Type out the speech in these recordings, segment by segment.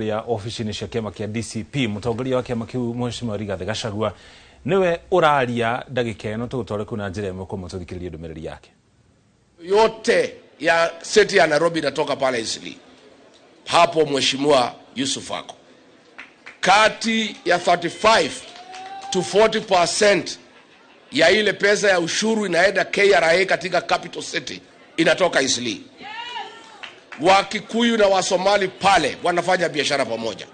ya ofisi-inĩ cia kĩama kĩa DCP mũtongoria wa kĩama kĩu Mheshimiwa Rigathĩ Gachagua niwe ũraria ndagĩka ĩno tũgũtware kuna njĩra ĩmwe kwa mũtũthikĩrĩrie ndũmĩrĩri yake. Yote ya city ya Nairobi inatoka pale Eastleigh. Hapo Mheshimiwa Yusuf ako. Kati ya 35 to 40% ya ile pesa ya ushuru inaenda KRA katika capital city inatoka Eastleigh. Wakikuyu na Wasomali pale wanafanya biashara pamoja.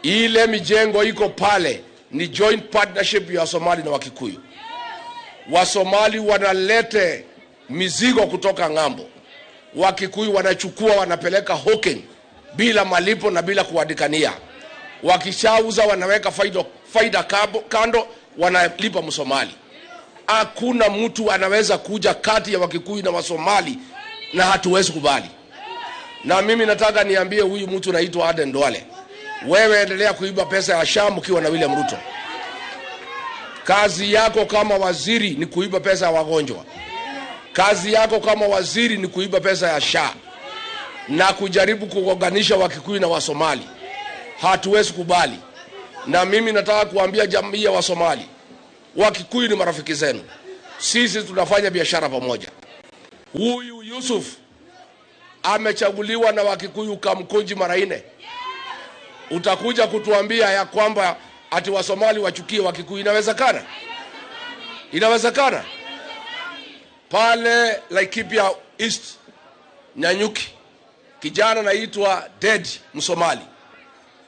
Ile mijengo iko pale ni joint partnership ya Somali na Wakikuyu. Wasomali wanalete mizigo kutoka ng'ambo. Wakikuyu wanachukua wanapeleka hawking bila malipo na bila kuadikania. Wakishauza wanaweka faida kando wanalipa Msomali. Hakuna mtu anaweza kuja kati ya Wakikuyu na Wasomali na hatuwezi kubali. Na mimi nataka niambie huyu mtu anaitwa Aden Duale, wewe endelea kuiba pesa ya SHA ukiwa na William Ruto. Kazi yako kama waziri ni kuiba pesa ya wagonjwa. Kazi yako kama waziri ni kuiba pesa ya SHA na kujaribu kuunganisha Wakikuyu na Wasomali. Hatuwezi kubali. Na mimi nataka kuambia jamii ya Wasomali, Wakikuyu ni marafiki zenu. Sisi tunafanya biashara pamoja. Huyu Yusuf amechaguliwa na Wakikuyu Kamkunji mara 4. Utakuja kutuambia ya kwamba ati Wasomali wachukie Wakikuyu? Inawezekana? Inawezekana? Pale Laikipia East Nyanyuki, kijana anaitwa Dead Msomali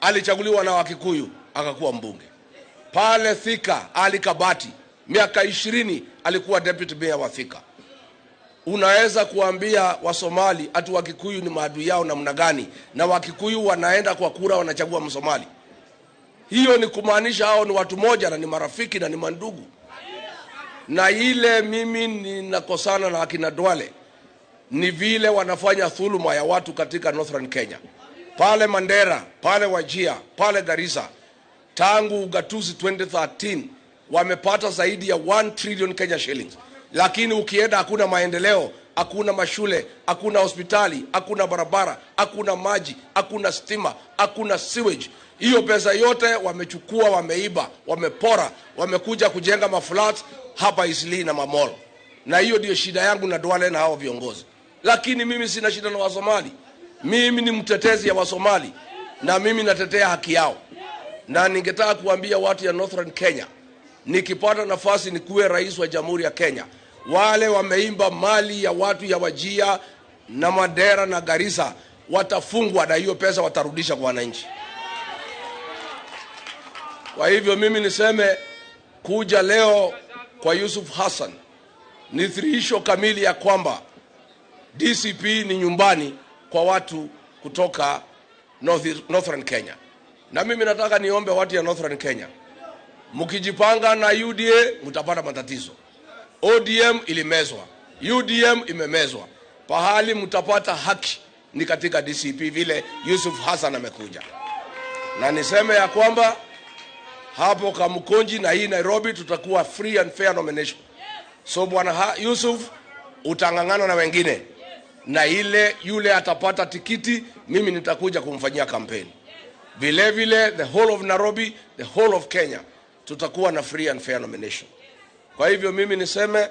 alichaguliwa na Wakikuyu akakuwa mbunge. Pale Thika Ali Kabati miaka 20 alikuwa deputy mayor wa Thika. Unaweza kuambia Wasomali ati Wakikuyu ni maadui yao namna gani, na Wakikuyu wanaenda kwa kura wanachagua Msomali? Hiyo ni kumaanisha hao ni watu moja na ni marafiki na ni mandugu. Na ile mimi ninakosana na akina Duale ni vile wanafanya dhuluma ya watu katika Northern Kenya. Pale Mandera, pale Wajir, pale Garissa, tangu ugatuzi 2013 wamepata zaidi ya 1 trillion Kenya shillings. Lakini ukienda hakuna maendeleo, hakuna mashule, hakuna hospitali, hakuna barabara, hakuna maji, hakuna stima, hakuna sewage. Hiyo pesa yote wamechukua, wameiba, wamepora, wamekuja kujenga maflats hapa Eastleigh na mamall. Na hiyo ndio shida yangu na Duale na hao viongozi. Lakini mimi sina shida na Wasomali. Mimi ni mtetezi ya Wasomali na mimi natetea haki yao. Na ningetaka kuambia watu ya Northern Kenya, nikipata nafasi nikuwe rais wa Jamhuri ya Kenya, wale wameimba mali ya watu ya Wajir na Mandera na Garissa watafungwa na hiyo pesa watarudisha kwa wananchi. Kwa hivyo mimi niseme kuja leo kwa Yusuf Hassan ni thihirisho kamili ya kwamba DCP ni nyumbani kwa watu kutoka Northern Kenya. Na mimi nataka niombe watu ya Northern Kenya, mkijipanga na UDA mtapata matatizo. ODM ilimezwa, UDM imemezwa. Pahali mtapata haki ni katika DCP vile Yusuf Hassan amekuja. Na niseme ya kwamba hapo Kamkunji na hii Nairobi tutakuwa free and fair nomination. So bwana Yusuf utangangana na wengine, na yule atapata tikiti mimi nitakuja kumfanyia kampeni. Vile vile the whole of Nairobi, the whole of Kenya tutakuwa na free and fair nomination. Kwa hivyo mimi niseme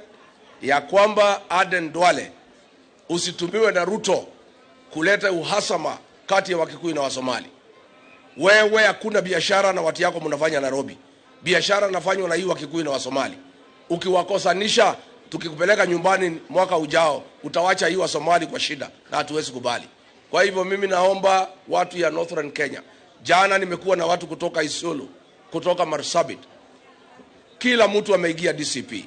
ya kwamba Aden Duale, usitumiwe na Ruto kuleta uhasama kati ya Wakikuyu na Wasomali. Wewe hakuna biashara na watu yako mnafanya Nairobi. Biashara nafanywa na hii Wakikuyu na Wasomali. Ukiwakosanisha, tukikupeleka nyumbani mwaka ujao, utawacha hii Wasomali kwa shida na hatuwezi kubali. Kwa hivyo mimi naomba watu ya Northern Kenya. Jana nimekuwa na watu kutoka Isiolo, kutoka Marsabit. Kila mtu ameingia DCP.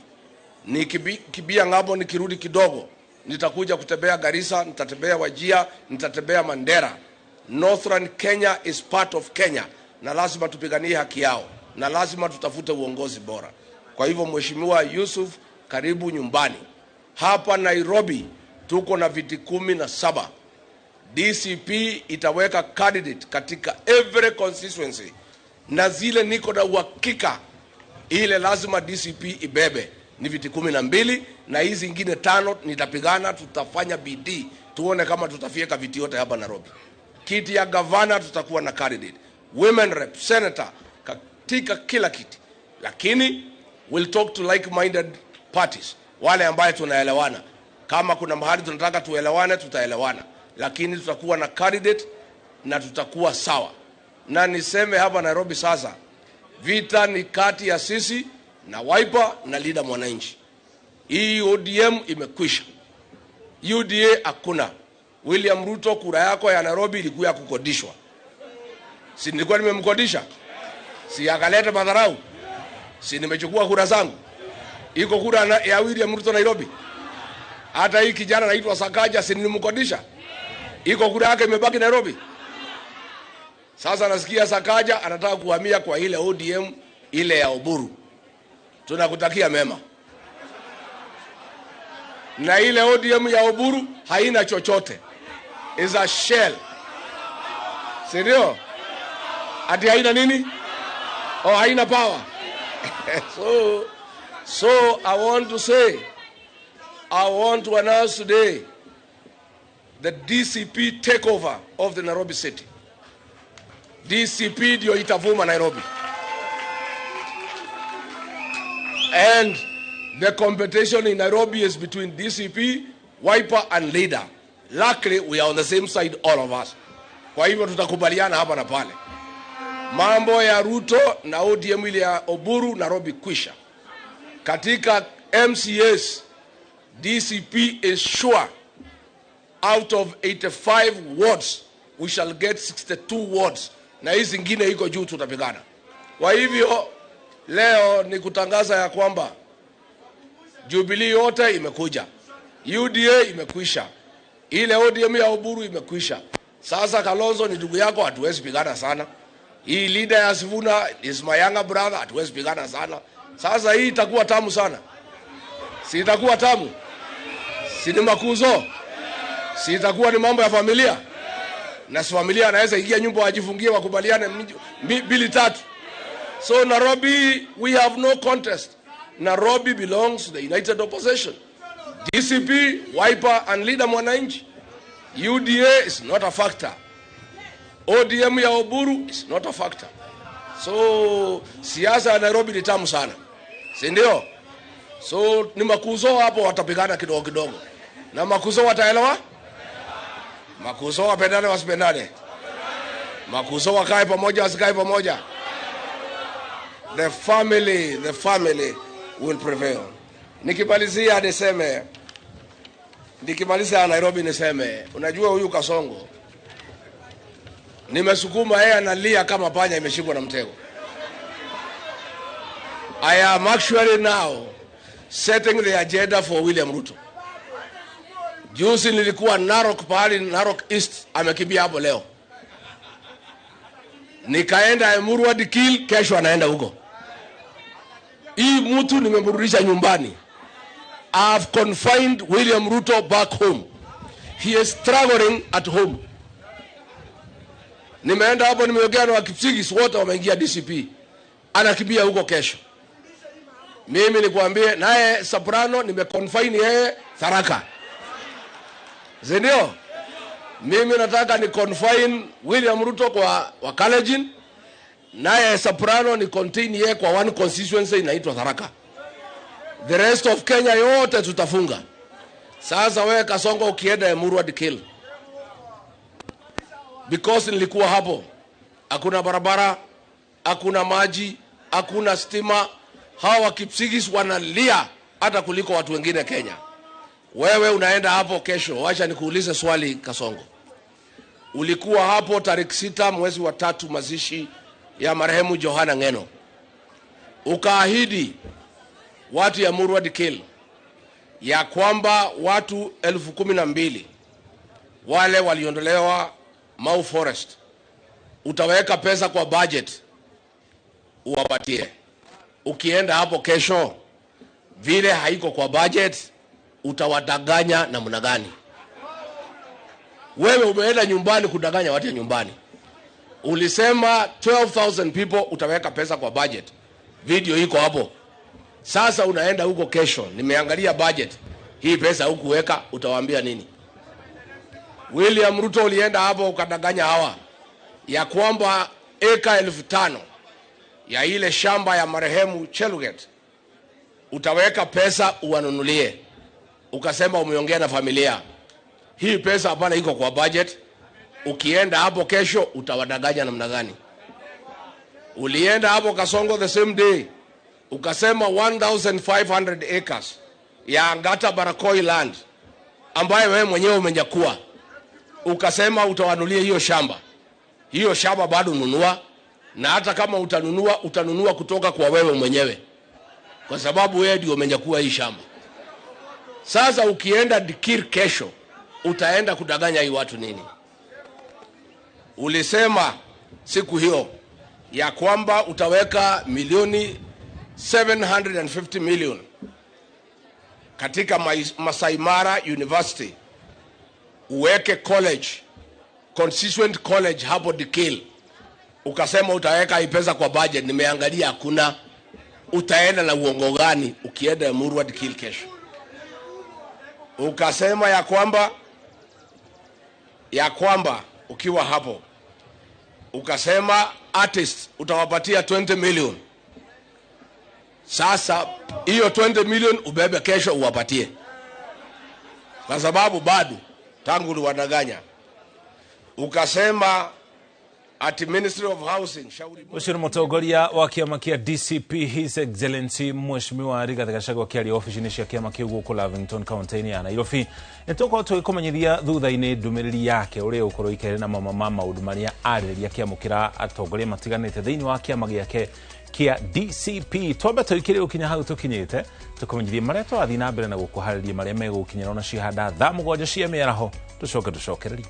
Nikibia ng'ambo nikirudi kidogo, nitakuja kutembea Garissa, nitatembea Wajir, nitatembea Mandera. Northern Kenya is part of Kenya na lazima tupiganie haki yao na lazima tutafute uongozi bora. Kwa hivyo Mheshimiwa Yusuf, karibu nyumbani. Hapa Nairobi tuko na viti 17. DCP itaweka candidate katika every constituency, na zile niko na uhakika ile lazima DCP ibebe ni viti 12, na hizi zingine 5 nitapigana, tutafanya bidii tuone kama tutafieka viti yote hapa Nairobi. kiti ya gavana tutakuwa na candidate, women rep, senator, katika kila kiti. Lakini we'll talk to like-minded parties, wale ambaye tunaelewana. Kama kuna mahali tunataka tuelewane, tutaelewana, lakini tutakuwa na candidate na tutakuwa sawa. Na niseme hapa Nairobi sasa, vita ni kati ya sisi na Wiper na Linda Mwananchi. Hii ODM imekwisha, UDA hakuna. William Ruto, kura yako ya Nairobi ilikuwa ya kukodishwa. Si nilikuwa nimemkodisha? Si akaleta madharau? Si nimechukua kura zangu? Iko kura ya William Ruto Nairobi? Hata hii kijana anaitwa Sakaja, si nilimkodisha? Iko kura yake imebaki Nairobi? Sasa nasikia Sakaja anataka kuhamia kwa ile ODM ile ya Oburu. Tunakutakia mema. Na ile ODM ya Oburu haina chochote. Is a shell. Sindio? Ati haina nini? Oh, haina power. So I want to announce today the DCP takeover of the Nairobi city. DCP ndio itavuma Nairobi. And the competition in Nairobi is between DCP, Wiper and Leader. Luckily, we are on the same side, all of us. Kwa hivyo tutakubaliana hapa na pale. Mambo ya Ruto na ODM ile ya Oburu Nairobi kwisha. Katika MCS, DCP is sure out of 85 wards, we shall get 62 wards. Na hizi zingine iko juu tutapigana. Kwa hivyo, leo ni kutangaza ya kwamba Jubilee yote imekuja. UDA imekwisha. Ile ODM ya Oburu imekwisha. Sasa Kalonzo ni ndugu yako, hatuwezi pigana sana. Hii leader ya Sifuna is my younger brother, hatuwezi pigana sana. Sasa hii itakuwa tamu sana. Si itakuwa tamu? Si ni makuzo? Si itakuwa ni mambo ya familia? Na si familia anaweza ingia nyumba wajifungie wakubaliane mbili tatu. So Nairobi, we have no contest. Nairobi belongs to the United Opposition. DCP, Wiper and Linda Mwananchi. UDA is not a factor. ODM ya Oburu is not a factor. So siasa ya Nairobi ni tamu sana. Si ndio? So ni makuzo hapo watapigana kidogo kidogo. Na makuzo wataelewa? Makuzo wapendane wasipendane. Makuzo wakae pamoja wasikae pamoja. The family will prevail. Nikimalizia Nairobi niseme, unajua huyu Kasongo, nimesukuma yeye analia kama panya imeshikwa na mtego. I am actually now setting the agenda for William Ruto. Juzi nilikuwa Narok pahali, Narok East, amekimbia hapo leo. Nikaenda Emuru hadi Kil, kesho anaenda huko. Hii mtu nimemrudisha nyumbani. I have confined William Ruto back home. He is struggling at home. Nimeenda hapo nimeongea na Kipsigis wote wameingia DCP. Anakimbia huko kesho. Mimi nikwambie naye Soprano nimeconfine yeye Tharaka. Zendio? Mimi nataka ni confine William Ruto kwa Wakalenjin, naye Soprano ni contain yeye kwa one constituency inaitwa Tharaka. The rest of Kenya yote tutafunga. Sasa wewe Kasongo ukienda Emuru hadi Kil. Because nilikuwa hapo. Hakuna barabara, hakuna maji, hakuna stima. Hawa Kipsigis wanalia hata kuliko watu wengine Kenya. Wewe unaenda hapo kesho. Wacha nikuulize swali Kasongo. Ulikuwa hapo tarehe 6 mwezi wa 3 mazishi ya marehemu Johana Ngeno. Ukaahidi watu ya Emuru hadi Kil ya kwamba watu 12,000 wale waliondolewa Mau Forest utaweka pesa kwa budget uwapatie. Ukienda hapo kesho vile haiko kwa budget utawadanganya namna gani? Wewe umeenda nyumbani kudanganya watu ya nyumbani. Ulisema 12,000 people utaweka pesa kwa budget. Video iko hapo. Sasa unaenda huko kesho. Nimeangalia budget. Hii pesa hukuweka utawaambia nini? William Ruto ulienda hapo ukadanganya hawa ya kwamba eka 5,000 ya ile shamba ya marehemu Cheluget utaweka pesa uwanunulie. Ukasema umeongea na familia. Hii pesa hapana iko kwa budget. Ukienda hapo kesho utawadanganya namna gani? Ulienda hapo Kasongo the same day. Ukasema 1,500 acres ya Ngata Barakoi land ambayo wewe mwenyewe umenyakua. Ukasema utawanunulia hiyo shamba. Hiyo shamba bado nunua, na hata kama utanunua kutoka kwa wewe mwenyewe, kwa sababu wewe ndio umenyakua hii shamba. Sasa ukienda Dikir kesho utaenda kudanganya hii watu nini? Ulisema siku hiyo ya kwamba utaweka milioni 750 million katika Masai Mara University, uweke college, constituent college hapo Dikil. Ukasema utaweka hii pesa kwa budget. Nimeangalia hakuna. Utaenda na uongo gani ukienda Murwa Dikil kesho? Ukasema ya kwamba ukiwa hapo ukasema artists utawapatia 20 million. Sasa hiyo 20 million ubebe kesho uwapatie, kwa sababu bado tangu uliwadanganya. Ukasema at Ministry of Housing shauri Ushuru mutongoria wa kiama kia DCP His Excellency Mheshimiwa Rigathi Gachagua kiari ofisi-ini cia kiama kiu guku Lavington County ya Nairobi. Nitoko twikumenyithia thutha-ini ndumiriri yake uria ukorwo ikere na mama maundu maria arĩrĩria kiamukira atongoria matiganite thiini wa kiama giake kia DCP. Twambe tuikire ukinya hau tukinyite tukumenyithie maria twathi na mbere na gukuharĩria maria megukinyira na cihanda thaa 7 cia mĩaraho. Tucokererie.